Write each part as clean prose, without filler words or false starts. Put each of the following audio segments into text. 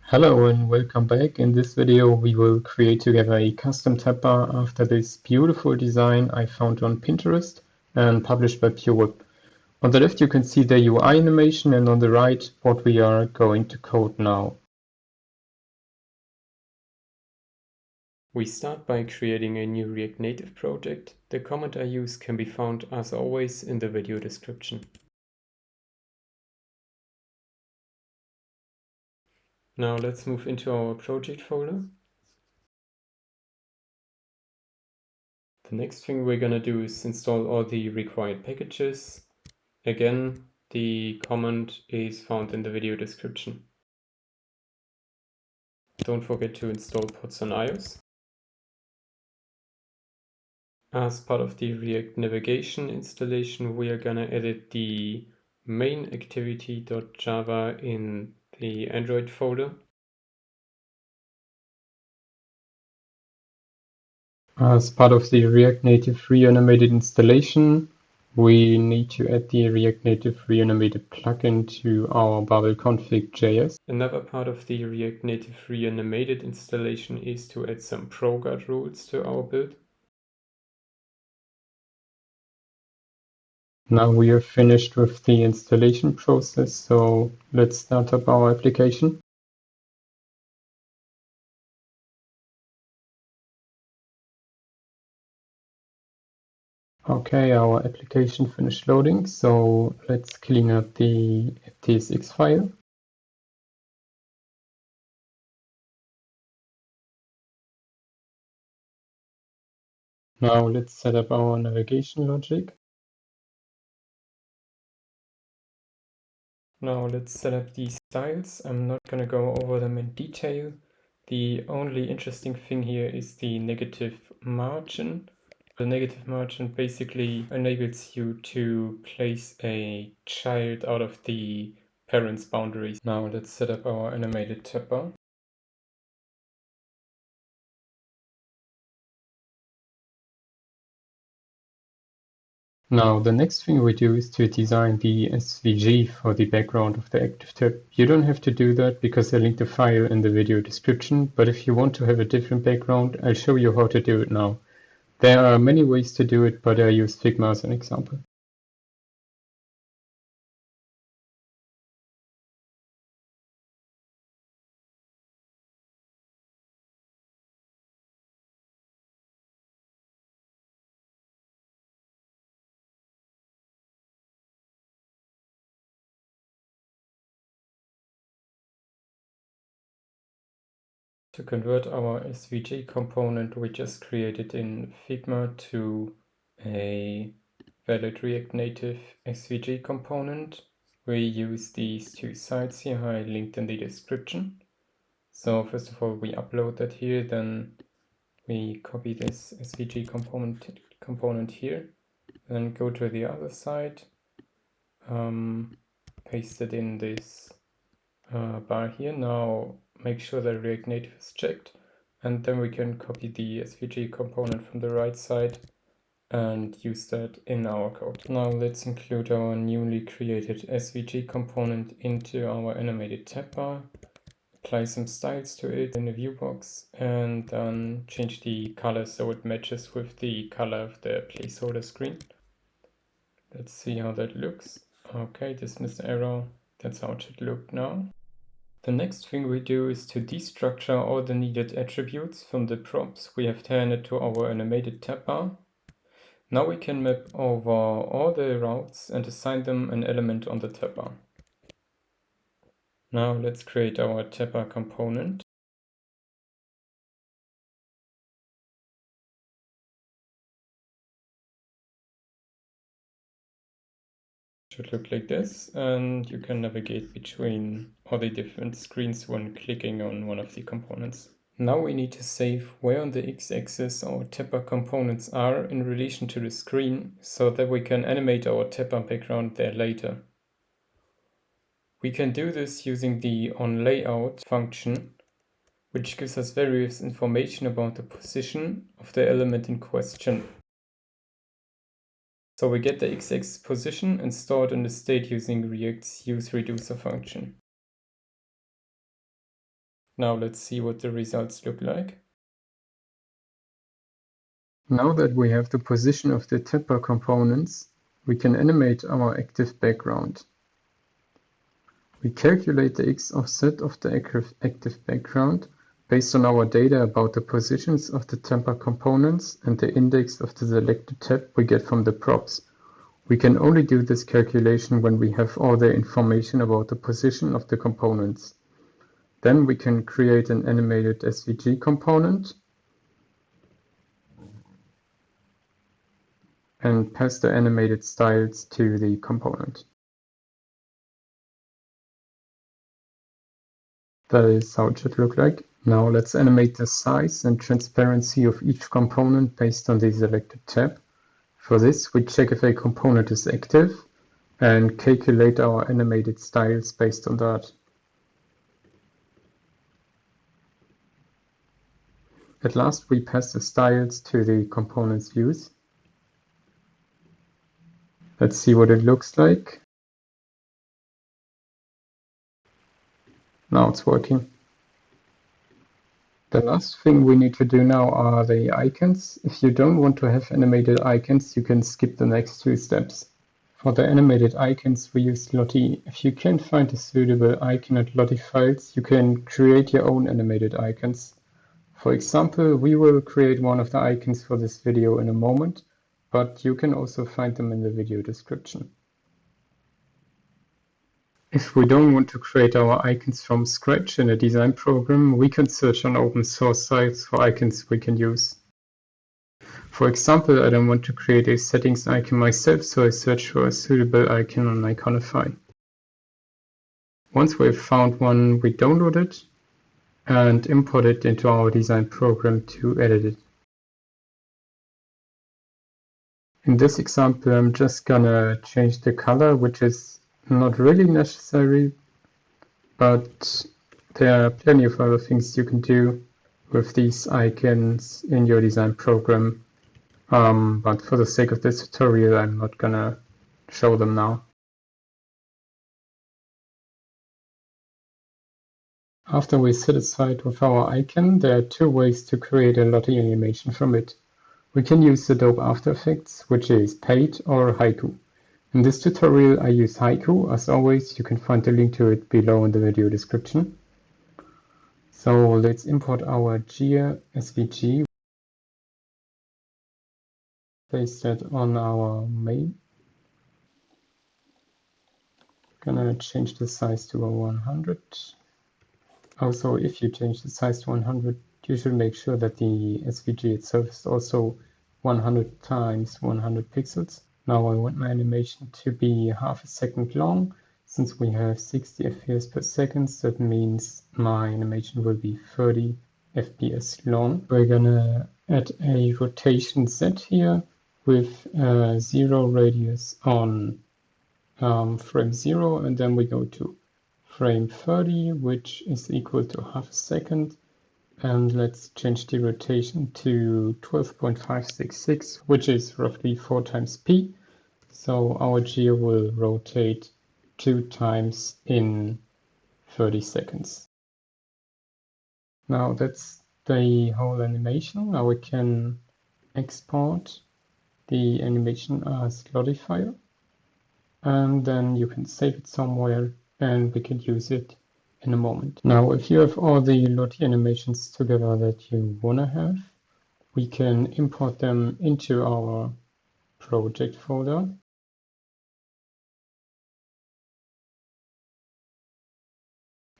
Hello and welcome back. In this video we will create together a custom tab bar after this beautiful design I found on Pinterest and published by PureWeb. On the left you can see the UI animation and on the right what we are going to code now. We start by creating a new React Native project. The command I use can be found as always in the video description. Now let's move into our project folder. The next thing we're gonna do is install all the required packages. Again, the command is found in the video description. Don't forget to install pods on iOS. As part of the React navigation installation, we are gonna edit the main activity.java in the Android folder. As part of the react-native-reanimated installation, we need to add the react-native-reanimated plugin to our bubble config.js. Another part of the react-native-reanimated installation is to add some ProGuard rules to our build. Now we are finished with the installation process, so let's start up our application. Okay, our application finished loading, so let's clean up the tsx file. Now let's set up our navigation logic. Now let's set up these styles. I'm not going to go over them in detail. The only interesting thing here is the negative margin. The negative margin basically enables you to place a child out of the parent's boundaries. Now let's set up our animated tab bar. Now the next thing we do is to design the SVG for the background of the active tab. You don't have to do that because I linked the file in the video description, but if you want to have a different background, I'll show you how to do it now. There are many ways to do it, but I use Figma as an example. To convert our SVG component we just created in Figma to a valid React Native SVG component, we use these two sites here I linked in the description. So first of all we upload that here, then we copy this SVG component here, then go to the other side, paste it in this bar here. Now make sure that React Native is checked, and then we can copy the SVG component from the right side and use that in our code. Now let's include our newly created SVG component into our animated tab bar, apply some styles to it in the view box, and then change the color so it matches with the color of the placeholder screen. Let's see how that looks. Okay, dismiss the error. That's how it should look now. The next thing we do is to destructure all the needed attributes from the props we have turned to our animated tab bar. Now we can map over all the routes and assign them an element on the tab bar. Now let's create our tab bar component. Should look like this, and you can navigate between all the different screens when clicking on one of the components. Now we need to save where on the x-axis our tab bar components are in relation to the screen, so that we can animate our tab bar background there later. We can do this using the onLayout function, which gives us various information about the position of the element in question. So we get the x-axis position and store it in the state using React's useReducer function. Now let's see what the results look like. Now that we have the position of the tapper components, we can animate our active background. We calculate the x offset of the active background based on our data about the positions of the tapper components and the index of the selected tab we get from the props. We can only do this calculation when we have all the information about the position of the components. Then we can create an animated SVG component and pass the animated styles to the component. That is how it should look like. Now let's animate the size and transparency of each component based on the selected tab. For this, we check if a component is active and calculate our animated styles based on that. At last, we pass the styles to the component's views. Let's see what it looks like. Now it's working. The last thing we need to do now are the icons. If you don't want to have animated icons, you can skip the next two steps. For the animated icons, we use Lottie. If you can't find a suitable icon at Lottie files, you can create your own animated icons. For example, we will create one of the icons for this video in a moment, but you can also find them in the video description. If we don't want to create our icons from scratch in a design program, we can search on open source sites for icons we can use. For example, I don't want to create a settings icon myself, so I search for a suitable icon on Iconify. Once we've found one, we download it and import it into our design program to edit it. In this example, I'm just gonna change the color, which is not really necessary, but there are plenty of other things you can do with these icons in your design program. But for the sake of this tutorial, I'm not gonna show them now. After we're satisfied with our icon, there are two ways to create a Lottie animation from it. We can use Adobe After Effects, which is paid, or Haiku. In this tutorial, I use Haiku. As always, you can find the link to it below in the video description. So let's import our Gear SVG. Place that on our main. Gonna change the size to 100. Also, if you change the size to 100, you should make sure that the SVG itself is also 100 times 100 pixels. Now I want my animation to be half a second long. Since we have 60 FPS per second, that means my animation will be 30 FPS long. We're gonna add a rotation Z here with 0 radius on frame 0, and then we go to frame 30, which is equal to half a second. And let's change the rotation to 12.566, which is roughly 4 times p. So our gear will rotate 2 times in 30 seconds. Now that's the whole animation. Now we can export the animation as Lottie file. And then you can save it somewhere and we can use it in a moment. Now, if you have all the Lottie animations together that you want to have, we can import them into our project folder.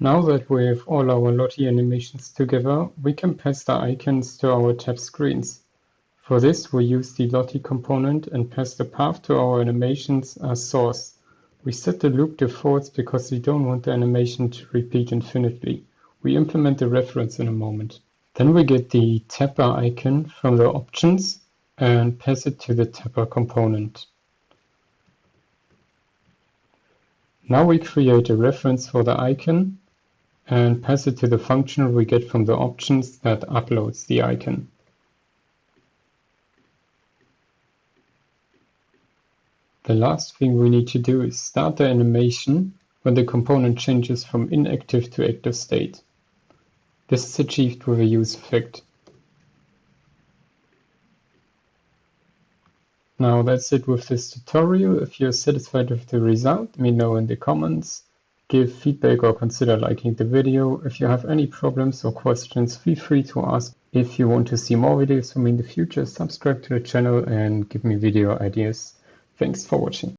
Now that we have all our Lottie animations together, we can pass the icons to our tab screens. For this, we use the Lottie component and pass the path to our animations as source. We set the loop to false because we don't want the animation to repeat infinitely. We implement the reference in a moment. Then we get the tapper icon from the options and pass it to the tapper component. Now we create a reference for the icon and pass it to the function we get from the options that uploads the icon. The last thing we need to do is start the animation when the component changes from inactive to active state. This is achieved with a use effect. Now that's it with this tutorial. If you're satisfied with the result, let me know in the comments. Give feedback or consider liking the video. If you have any problems or questions, feel free to ask. If you want to see more videos from me in the future, subscribe to the channel and give me video ideas. Thanks for watching.